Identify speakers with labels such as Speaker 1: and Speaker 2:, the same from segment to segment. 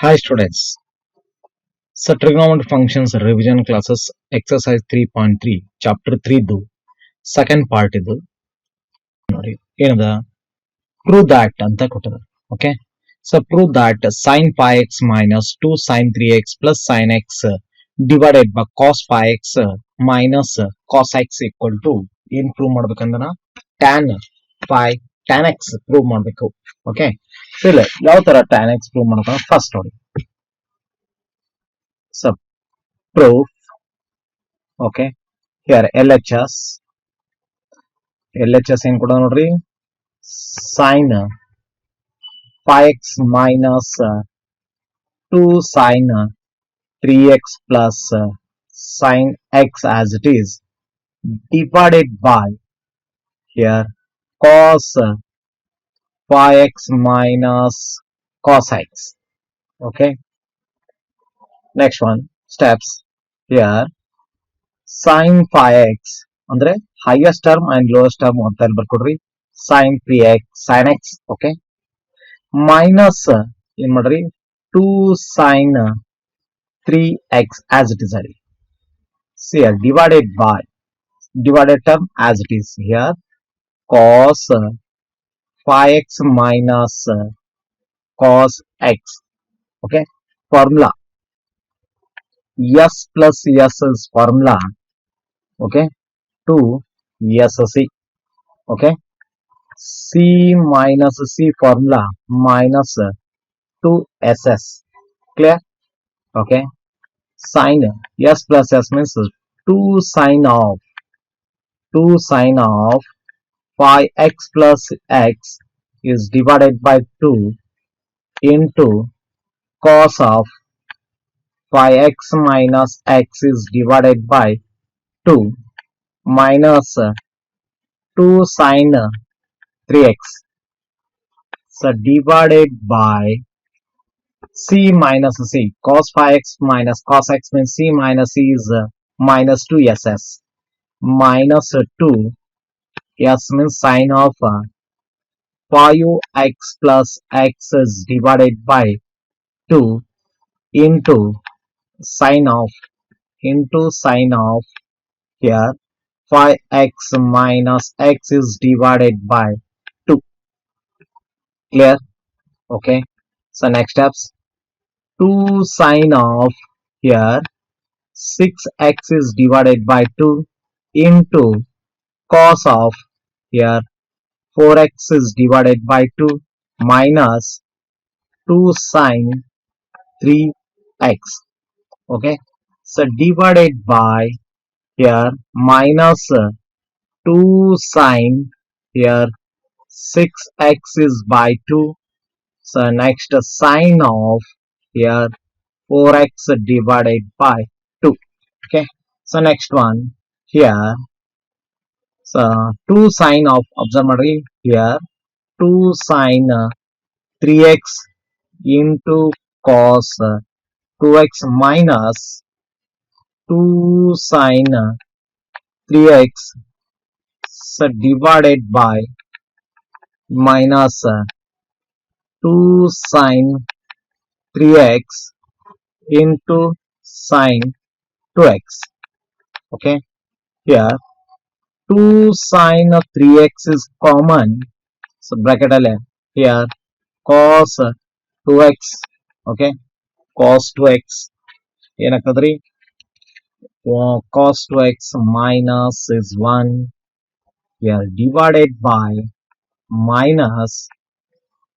Speaker 1: Hi students. So trigonometry functions revision classes exercise 3.3 chapter 3 ದು second part ಇದು ನೋಡಿ ಏನದ prove that ಅಂತ ಕೊಟ್ಟಿದ್ದಾರೆ. Okay, so prove that sin pi x minus 2 sin 3x plus sin x divided by cos pi x minus cos x equal to ಏನ್ prove ಮಾಡ್ಬೇಕಂದ್ರೆ tan pi tan x prove ಮಾಡಬೇಕು. Okay, ಇಲ್ಲ ಯಾವ ತರ tan x prove ಮಾಡ್ಬೇಕು first ನೋಡಿ. So proof, okay, here LHS ಏನ್ ಕೊಡ ನೋಡ್ರಿ, sin pi x minus 2 sin 3x plus sin x as it is divided by here cos pi x minus cos x. Okay, next one steps here sin pi x ಅಂದ್ರೆ highest term and lowest term ಅಂತ ಹೇಳಿ ಬರ್ಕೊಡ್ರಿ, sin 3x sin x. okay, minus ಏನ್ ಮಾಡ್ರಿ 2 sin 3x as it is ಅಲ್ಲಿ. See here divided term as it is here cos 5x minus cos x. okay, formula s plus s is formula, okay, to sc. okay, c minus c formula minus 2ss. clear? okay, sin s plus s means 2 sin of 5x plus x is divided by 2 into cos of 5x minus x is divided by 2 minus 2 sin 3x. So divided by c minus c, cos 5x minus cos x means c minus c is minus 2ss minus 2 s means sin of 5x plus x is divided by 2 into sin of here 5x minus x is divided by 2. clear? okay, so next steps 2 sin of here 6x is divided by 2 into cos of here 4x is divided by 2 minus 2 sin 3x. okay, so divided by here minus 2 sin here 6x is by 2. so next sin of here 4x divided by 2. okay, so next one here so 2 sin of observe here 2 sin 3x into cos 2x minus 2 sin 3x so divided by minus 2 sin 3x into sin 2x. okay, here 2 sin of 3x is common, so bracket alle here cos 2x. okay, cos 2x ಏನಾಗ್ತದ್ರಿ cos 2x minus is 1 here divided by minus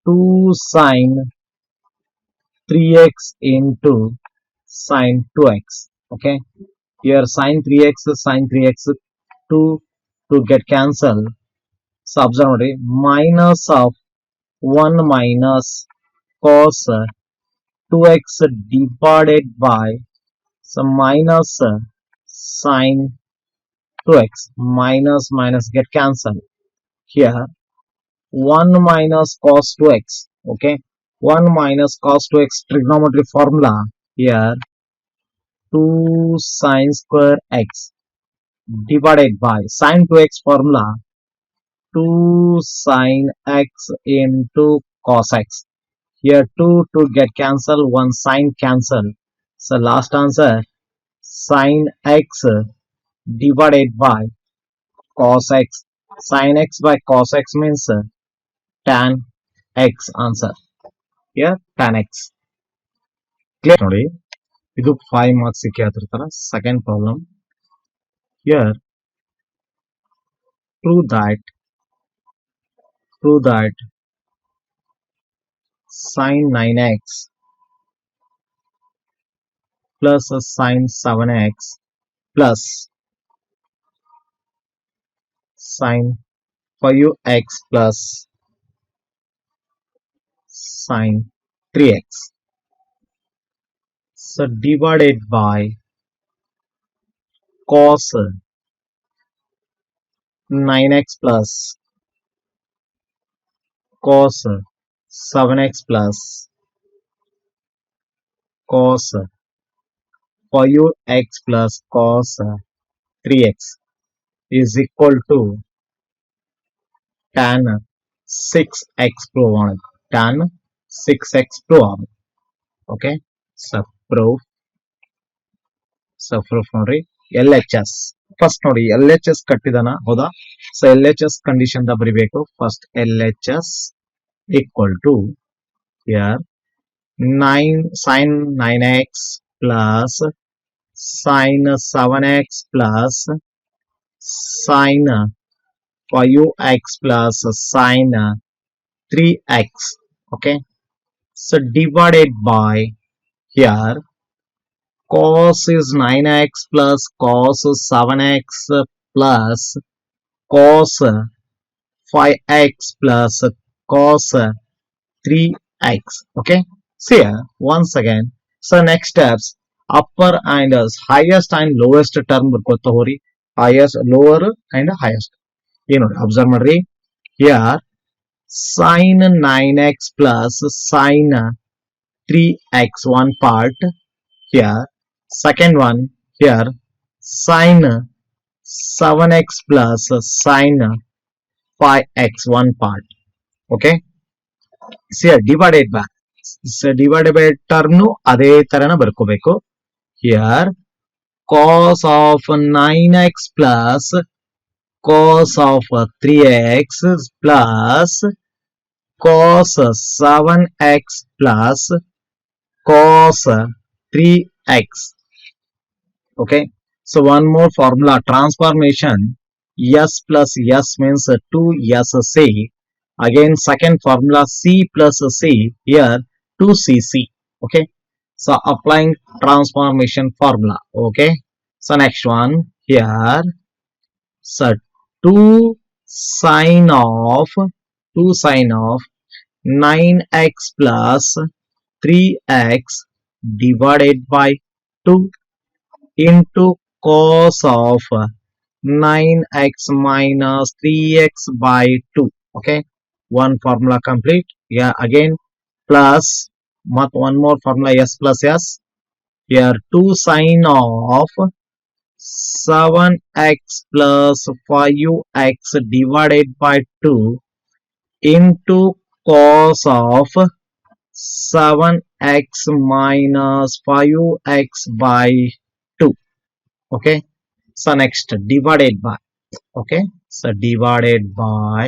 Speaker 1: 2 sin 3x into sin 2x. okay, here sin 3x 2 to get cancelled. so observe minus of 1 minus cos 2x divided by so minus sin 2x minus get cancelled. here 1 minus cos 2x. okay, 1 minus cos 2x trigonometry formula here 2 sin square x divided by sin 2x formula 2 sin x into cos x. Here 2 get cancel, 1 sin cancel. So last answer sin x divided by cos x. Sin x by cos x means tan x answer. Here tan x. Clear ನೋಡಿ ಇದು 5 marks ಗೆ ಕೇಳ್ತಿರ್ತಾರ. Second problem. Here prove that sin 9x plus sin 7x plus sin 5x plus sin 3x. So divided by cos 9x plus cos 7x plus cos 5x plus cos 3x is equal to tan 6x prove on it. Tan 6x prove on it. Okay. So proof ನೋಡ್ರಿ LHS first ನೋಡಿ LHS ಕಟ್ಟಿದಾನ ಹೌದಾ. So LHS condition the ಬರಿಬೇಕು. First LHS equal to here 9 sin 9x plus sin 7x plus sin 5x plus sin 3x. Okay. So divided by here cos is 9x plus cos 7x plus cos 5x plus cos 3x. Okay. See here once again. So next steps upper and highest and lowest term ಬರ್ಕೋತಾ ಹೋರಿ. highest lower and highest ಏನು observe ಮಾಡ್ರಿ. here sin 9x plus sin 3x one part. Here second one here sin 7x plus sin 5x one part. Okay. See here divided by term ಅದೇ ತರನ ಬರ್ಕೋಬೇಕು. here cos of 9x plus cos of 3x plus cos 7x plus cos 3x. Okay. So one more formula transformation s plus s means 2sc. Again second formula c plus c here 2cc. Okay. So applying transformation formula. Okay. So next one here so 2 sin of 9x plus 3x divided by 2 into cos of 9x minus 3x by 2. Okay. One formula complete. Yeah. Again plus one more formula s plus s. Here 2 sin of 7x plus 5x divided by 2 into cos of 7x minus 5x by 2. Okay. So next divided by. Okay. So divided by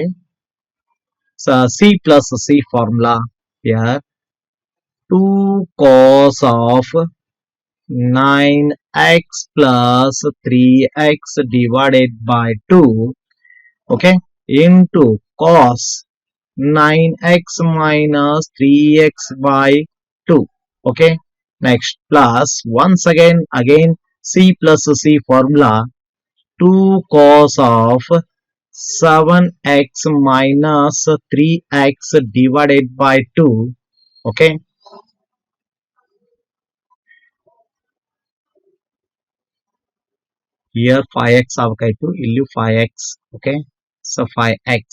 Speaker 1: so c plus c formula here 2 cos of 9x plus 3x divided by 2. Okay. Into cos 9x minus 3x by 2. Okay. Next plus once again c plus c formula 2 cos of 7x minus 3x divided by 2. Okay. Here 5x avakaitu illi 5x. Okay. So 5x.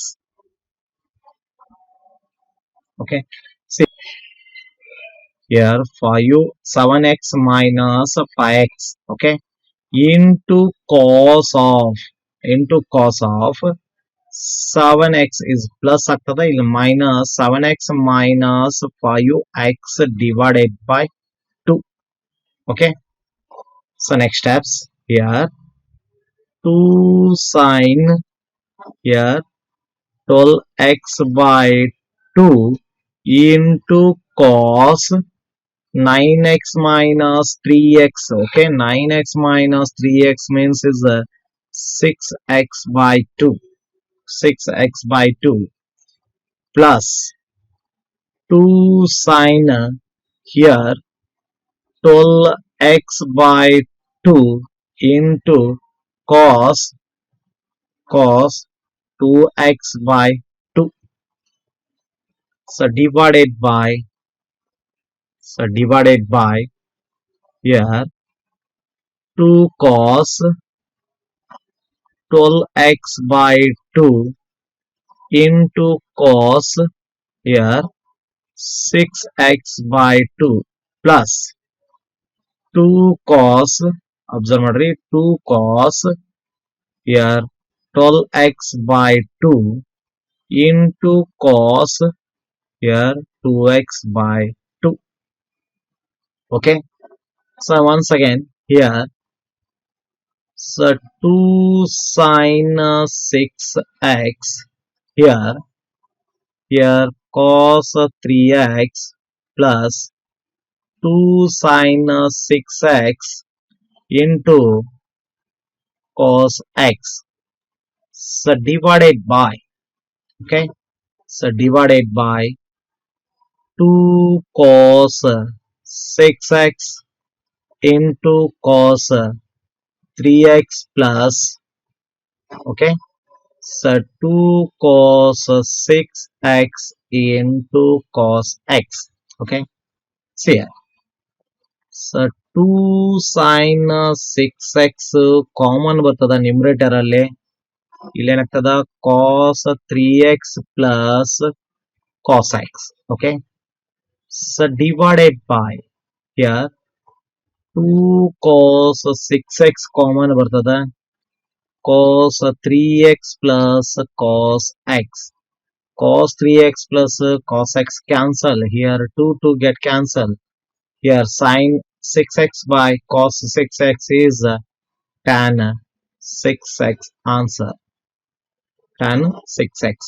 Speaker 1: Okay. See here 7x minus 5x. Okay. Into cos of 7x is plus ಆಗ್ತದ ಇಲ್ಲಿ minus 7x minus 5x divided by 2. Okay, so next steps here 2 sin here 12x by 2 into cos 9x minus 3x. Okay, 9x minus 3x means is 6x by 2. 6x by 2 plus 2 sin here 12x by 2 into cos 2x by 2. So divided by here 2 cos 12x by 2 into cos here 6x by 2 plus 2 cos, observe madri, 2 cos here 12x by 2 into cos here 2x by 2. Okay, so once again here, so 2 sin 6x here cos 3x plus 2 sin 6x into cos x, so divided by, okay, so divided by 2 cos 6x into cos 3x plus, okay, so 2 cos 6x into cos x. Okay, see here, so 2 sin 6x common ಬರ್ತದ numerator ಅಲ್ಲಿ, ಇಲ್ಲೇನಾಗ್ತದ cos 3x plus cos x. Okay, so divided by here 2 cos 6x common ಬರ್ತದ, cos 3x plus cos x. Cos 3x plus cos x cancel here, 2 get cancel here, sin 6x by cos 6x is tan 6x answer, tan 6x.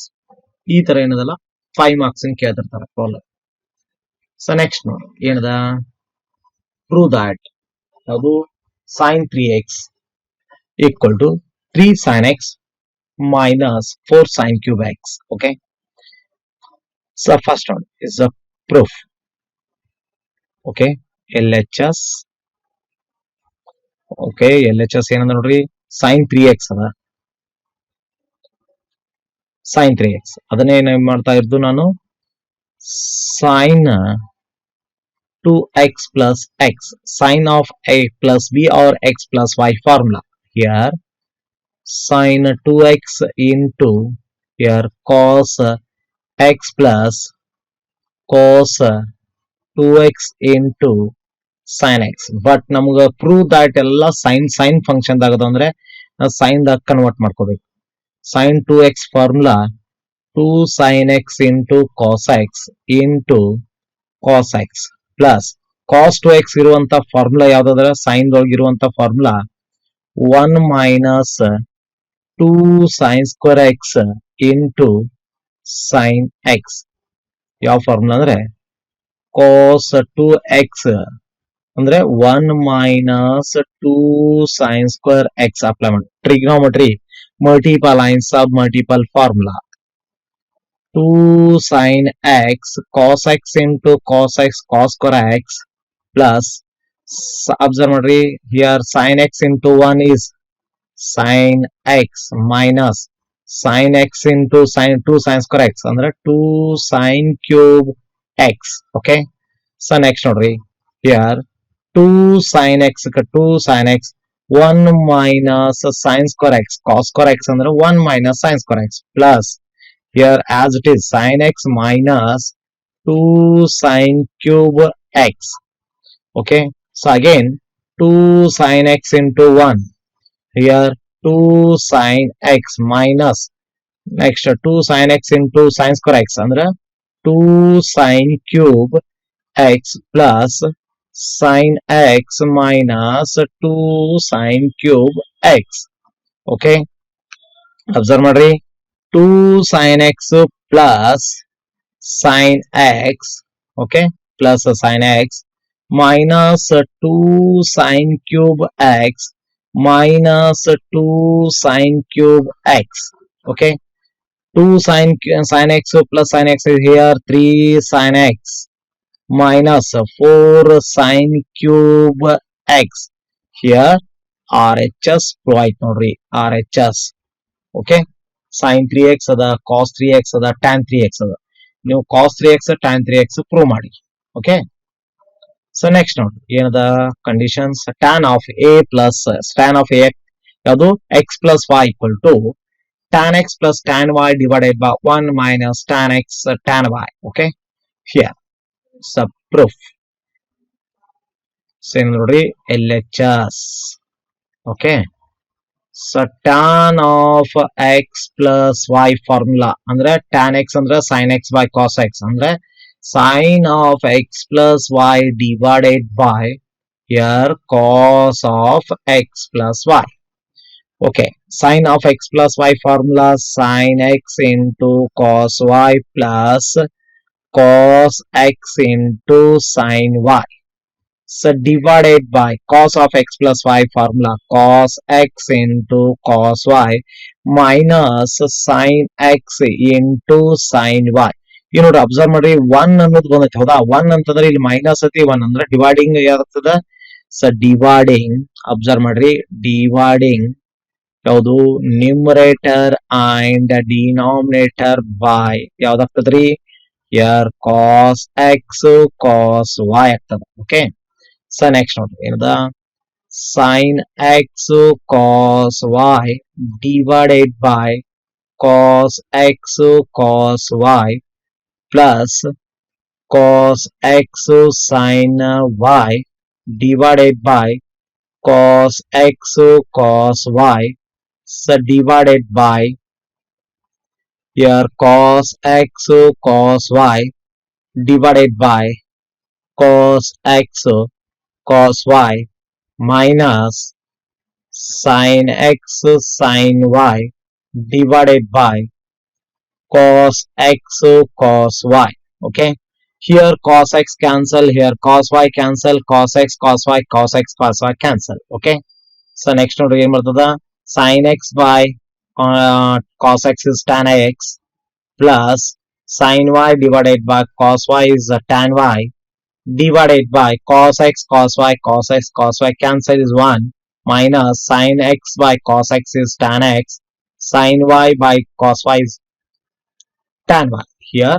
Speaker 1: ಈ ತರ ಏನದಲ್ಲ 5 marks ಕೇಳ್ತಿರ್ತಾರೆ problem. So next ನೋಡಿ ಏನದ, prove that ಅದು sin 3x equal to 3 sin x minus 4 sin cube x. Okay, so first one is a proof. Okay, LHS, okay, LHS ಏನಂದ ನೋಡ್ರಿ, sin 3x ಅದ, sin 3x ಅದನ್ನೇ ಏನ್ ಮಾಡ್ತಾ ಇದ್ದು ನಾನು sin 2x plus x, sin of a plus b or x plus y formula. Here sin 2x into here cos x plus cos 2x into sin x. But ನಮಗ prove that ಎಲ್ಲ sine function ದಾಗದ ಅಂದ್ರೆ sign ದಾಗ convert ಮಾಡ್ಕೋಬೇಕು. sin 2x formula 2 sin x into cos x into cos x plus cos 2x ಇರುವಂತ formula ಯಾವ್ದಾದ್ರೆ sign ದೊಳಗೆ ಇರುವಂತ formula 1 minus 2 sin square x into sin x. ಯಾವ formula ಅಂದ್ರೆ cos 2x ಅಂದ್ರೆ 1 minus 2 sin square x apply ಮಾಡಿ, trigonometry multiple and sub multiple formula. 2 sin x cos x into cos x cos square x plus, observe ಮಾಡ್ರಿ here sin x into 1 is sin x minus sin x into sin 2 sin square x ಅಂದ್ರೆ 2 sin cube x. Okay, so next ನೋಡ್ರಿ here 2 sin x 2 sin x 1 minus sin square x cos square x ಅಂದ್ರೆ 1 minus sin square x plus here as it is sin x minus 2 sin cube x. Okay, so again 2 sin x into 1 here 2 sin x minus next 2 sin x into sin square x ಅಂದ್ರೆ 2 sin cube x plus sin x minus 2 sin cube x. Okay, observe ಮಾಡ್ರಿ. 2 sin x plus sin x, okay, plus sin x minus 2 sin cube x minus 2 sin cube x. Okay, 2 sin x plus sin x is here 3 sin x minus 4 sin cube x. Here RHS provide nodri, RHS. Okay, sin 3x ada, cos 3x ada, tan 3x ada. ನೀವು cos 3x tan 3x prove ಮಾಡಿ. Okay, so next ನೋಡಿ ಏನದ conditions. tan of a plus tan of a ಯಾವುದು x plus y equal to tan x plus tan y divided by 1 minus tan x tan y. Okay, here sub proof. So ನೋಡ್ರಿ LHS. Okay, so tan of x plus y formula ಅಂದ್ರೆ tan x ಅಂದ್ರೆ sin x by cos x ಅಂದ್ರೆ sin of x plus y divided by here cos of x plus y. Okay, sin of x plus y formula sin x into cos y plus cos x into sin y. So divided by cos of x plus y formula cos x into cos y minus sin x into sin y. You know, observe ಮಾಡ್ರಿ 1 ಅನ್ನೋದು ಬಂದೈತೆ ಹೌದಾ. 1 ಅಂತಂದ್ರೆ ಇಲ್ಲಿ minus ಐತಿ, 1 ಅಂದ್ರೆ dividing ಯಾವ್ದಾಗ್ತದ. So dividing, observe ಮಾಡ್ರಿ, ಡಿವೈಡಿಂಗ್ ಯಾವುದು ನ್ಯೂಮರೇಟರ್ ಅಂಡ್ ಡಿನಾಮಿನೇಟರ್ ಬೈ ಯಾವ್ದಾಗ್ತದ್ರಿ ಯರ್ cos x cos y ಆಗ್ತದ. ಓಕೆ, ಸೊ ನೆಕ್ಸ್ಟ್ ನೋಡ್ರಿ ಏನದ sin x cos y divided by cos x cos y plus cos x sin y divided by cos x cos y. So divided by here cos x cos y divided by cos x cos y minus sin x sin y divided by cos x cos y. Okay, here cos x cancel, here cos y cancel, cos x cos y cos x cos y cancel. Okay, so next ನೋಡ್ರಿ ಏನ್ ಬರ್ತದ sin x by cos x is tan x plus sin y divided by cos y is tan y divided by cos x cos y cos x cos y cancel is 1 minus sin x by cos x is tan x sin y by cos y is tan y. Here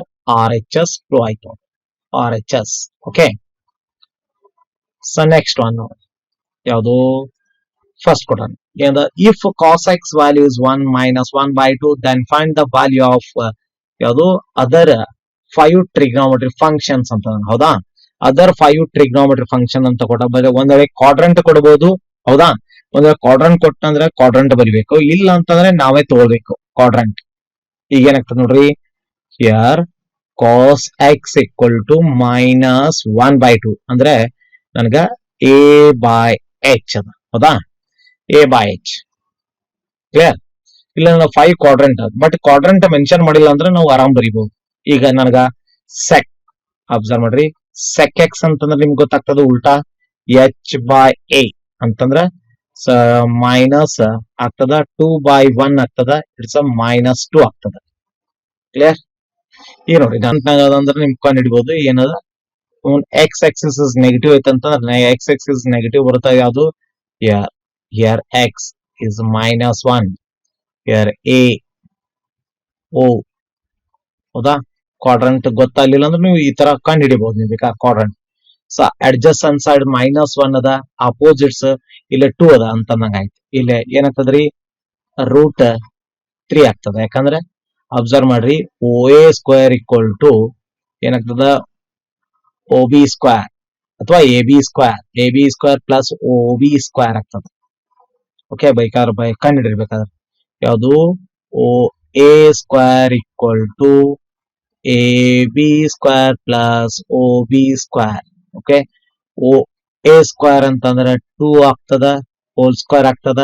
Speaker 1: RHS provide RHS. Okay, so next one ಯಾವುದು first ಕೊಡೋಣ ಏನದ if cos x value is 1 minus 1 by 2 then find the value of ಯಾವುದು other 5 trigonometry functions ಅಂತ ಹೌದಾ. Other 5 trigonometry function ಅಂತ ಕೊಟ್ಟ ಒಂದ್ರೆ quadrant ಕೊಡಬಹುದು ಹೌದಾ. ಒಂದ್ರೆ ಕ್ವಾಡ್ರಂಟ್ ಕೊಟ್ಟಂದ್ರೆ ಕ್ವಾಡ್ರಂಟ್ ಬರಿಬೇಕು, ಇಲ್ಲ ಅಂತಂದ್ರೆ ನಾವೇ ತಗೊಳ್ಬೇಕು ಕ್ವಾಡ್ರಂಟ್. ಈಗ ಏನಾಗ್ತದೆ ನೋಡ್ರಿ, here cos x equal to minus 1 by 2 ಅಂದ್ರೆ ನನಗ a by h ಅದ ಹೌದಾ, a by h ಕ್ಲಿಯರ್. ಇಲ್ಲ ನಾವು 5 ಕ್ವಾಡ್ರಂಟ್ ಬಟ್ ಕ್ವಾಡ್ರಂಟ್ ಮೆನ್ಷನ್ ಮಾಡಿಲ್ಲ ಅಂದ್ರೆ ನಾವು ಆರಾಮ್ ಬರಿಬಹುದು. ಈಗ ನನಗ sec, ಅಬ್ಸರ್ವ್ ಮಾಡ್ರಿ, sec x ಅಂತಂದ್ರೆ ನಿಮ್ಗೆ ಗೊತ್ತಾಗ್ತದ ಉಲ್ಟಾ h by a ಅಂತಂದ್ರ ಮೈನಸ್ ಆಗ್ತದ 2 by 1 ಆಗ್ತದ, ಇಟ್ಸ್ minus 2 ಆಗ್ತದ. ಕ್ಲಿಯರ್. ಈಗ ನೋಡಿ ಅಂದ್ರೆ ನಿಮ್ ಕಂಡು ಹಿಡಿಬಹುದು ಏನದ ಎಕ್ಸ್ ಎಕ್ಸಿಸ್ ಇಸ್ ನೆಗೆಟಿವ್ ಐತಂತಂದ್ರೆ ಎಕ್ಸ್ ಎಕ್ಸಿಸ್ ನೆಗೆಟಿವ್ ಬರುತ್ತಾ ಯಾವುದು here x is minus 1, here a o ಹೌದಾ. ಕ್ವಾಡ್ರಂಟ್ ಗೊತ್ತಾಗ್ಲಿಲ್ಲ ಅಂದ್ರೆ ನೀವು ಈ ತರ ಕಂಡು ಹಿಡಿಬಹುದು ನೀವು ಬೇಕಾ quadrant. So adjacent side minus 1 ಅದ, ಅಪೋಸಿಟ್ಸ್ ಇಲ್ಲಿ 2 ಅದ ಅಂತಂದಂಗ ಆಯ್ತು. ಇಲ್ಲಿ ಏನಾಗ್ತದ್ರಿ ರೂಟ್ 3 ಆಗ್ತದ. ಯಾಕಂದ್ರೆ ಅಬ್ಸರ್ವ್ ಮಾಡ್ರಿ O A square equal to ಏನಾಗ್ತದ ಓ ಬಿ ಸ್ಕ್ವೇರ್ ಅಥವಾ A B square plus O B square ಆಗ್ತದ. ಓಕೆ, ಬೇಕಾದ್ರೆ ಕಂಡು ಹಿಡಿರ್ಬೇಕಾದ್ರೆ ಯಾವುದು O A square equal to A B square plus O B square. Okay, O A square ಅಂತಂದ್ರೆ 2 ಆಗ್ತದ, whole square ಆಗ್ತದ.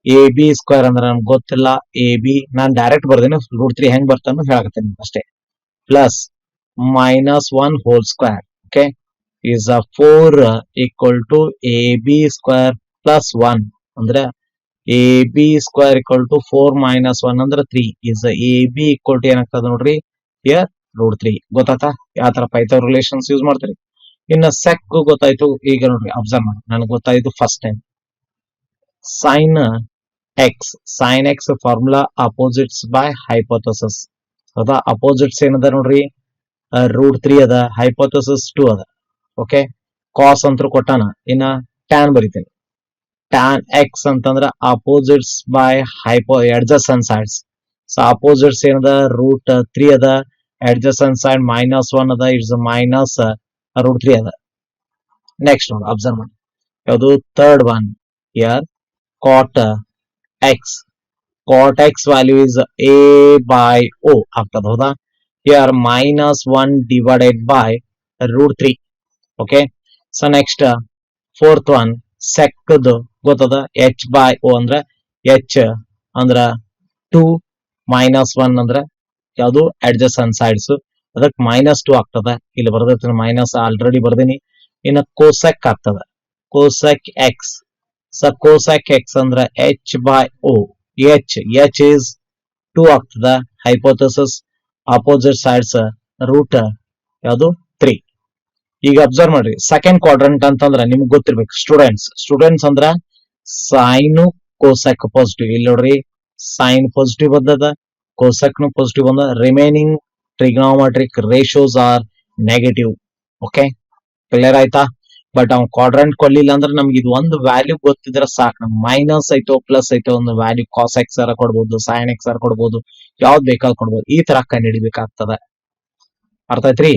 Speaker 1: ಎ ಬಿ ಸ್ಕ್ವೇರ್ ಅಂದ್ರೆ ನಮ್ಗೆ ಗೊತ್ತಿಲ್ಲ, ಎ ಬಿ ನಾನು ಡೈರೆಕ್ಟ್ ಬರ್ದೇನೆ, √3 ಹೆಂಗ್ ಬರ್ತಾನ ಹೇಳಕತ್ತೇನೆ ಅಷ್ಟೇ. Plus -1 whole square. Okay, is a 4 equal to ab square plus 1 ಅಂದ್ರೆ ab square equal to 4 minus 1 ಅಂದ್ರೆ 3 is ab equal to ಏನಾಗ್ತದೆ ನೋಡ್ರಿ here √3. ಗೊತ್ತಾಯ್ತಾ ಯಾವ ತರ ಪೈಥಾಗೋರಸ್ ರಿಲೇಷನ್ಸ್ ಯೂಸ್ ಮಾಡ್ತೀರಿ. ಇನ್ನು sec ಗೊತ್ತಾಯ್ತು. ಈಗ ನೋಡ್ರಿ ಅಬ್ಸರ್ವ್ ಮಾಡಿ, ನನಗೆ ಗೊತ್ತಾಯ್ತು first time sin x formula opposites by hypothesis. ಹೌದಾ, ಅಪೋಸಿಟ್ಸ್ ಏನದ ನೋಡ್ರಿ √3 ಅದ, ಹೈಪೋಥೆಸಿಸ್ 2 ಅದ. ಓಕೆ, ಕಾಸ್ ಅಂತ ಕೊಟ್ಟಾನ, ಇನ್ನ ಟ್ಯಾನ್ ಬರಿತೀನಿ. ಟ್ಯಾನ್ ಎಕ್ಸ್ ಅಂತಂದ್ರ opposites by adjacent sides. So opposites ಏನದ √3 ಅದ, ಅಡ್ಜಸೆಂಟ್ ಸೈಡ್ -1 ಅದ, ಇಟ್ಸ್ ಮೈನಸ್ √3 ಅದ. ನೆಕ್ಸ್ಟ್ ನೋಡಿ ಅಬ್ಸರ್ವ್ ಮಾಡಿ, ಯಾವುದು third one here cot x value is a by o ಆಗ್ತದ. ಹೌದಾ, here -1 divided by √3. Okay, so next fourth one sec ಗೊತ್ತದ, h by o ಅಂದ್ರೆ h ಅಂದ್ರ 2 -1 ಅಂದ್ರೆ ಯಾವುದು ಅಡ್ಜಸೆಂಟ್ ಸೈಡ್ಸ್, ಅದಕ್ಕೆ -2 ಆಗ್ತದ. ಇಲ್ಲಿ ಬರ್ದೈತಿ ಮೈನಸ್ ಆಲ್ರೆಡಿ ಬರ್ದೀನಿ. ಇನ್ನು ಕೋಸೆಕ್ ಆಗ್ತದ, cosec X. So cosec X ಅಂದ್ರೆ h by o, h is 2 ಆಗ್ತದ. ಹೈಪೋಥೆಸಿಸ್ ಅಪೋಸಿಟ್ ಸೈಡ್ಸ್ ರೂಟ್ ಯಾವುದು 3. ಈಗ ಅಬ್ಸರ್ವ್ ಮಾಡ್ರಿ, ಸೆಕೆಂಡ್ ಕ್ವಾಡ್ರಂಟ್ ಅಂತಂದ್ರ ನಿಮ್ಗೆ ಗೊತ್ತಿರ್ಬೇಕು ಸ್ಟೂಡೆಂಟ್ಸ್ ಅಂದ್ರ ಸೈನು ಕೋಸೆಕ್ ಪಾಸಿಟಿವ್. ಇಲ್ಲಿ ನೋಡ್ರಿ ಸೈನ್ ಪಾಸಿಟಿವ್ ಬಂದದ, ಕೋಸೆಕ್ ನು ಪಾಸಿಟಿವ್ ಬಂದ. Remaining trigonometric ratios are negative. Okay, clear ಆಯ್ತಾ. ಬಟ್ ಅವ್ನು ಕ್ವಾಡ್ರಂಟ್ ಕೊಡ್ಲಿಲ್ಲ ಅಂದ್ರೆ ನಮ್ಗೆ ಇದು ಒಂದು ವ್ಯಾಲ್ಯೂ ಗೊತ್ತಿದ್ರೆ ಸಾಕು. ನಮ್ಗೆ ಮೈನಸ್ ಐತೋ ಪ್ಲಸ್ ಐತೋ ಒಂದು ವ್ಯಾಲ್ಯೂ ಕಾಸ್ ಎಕ್ಸ್ ಆರ ಕೊಡ್ಬೋದು, ಸೈನ್ ಎಕ್ಸ್ ಆರ ಕೊಡ್ಬೋದು, ಯಾವ್ದು ಬೇಕಾದ್ ಕೊಡ್ಬೋದು. ಈ ತರ ಕಂಡು ಹಿಡಿಬೇಕಾಗ್ತದ. ಅರ್ಥ ಆಯ್ತ್ರಿ.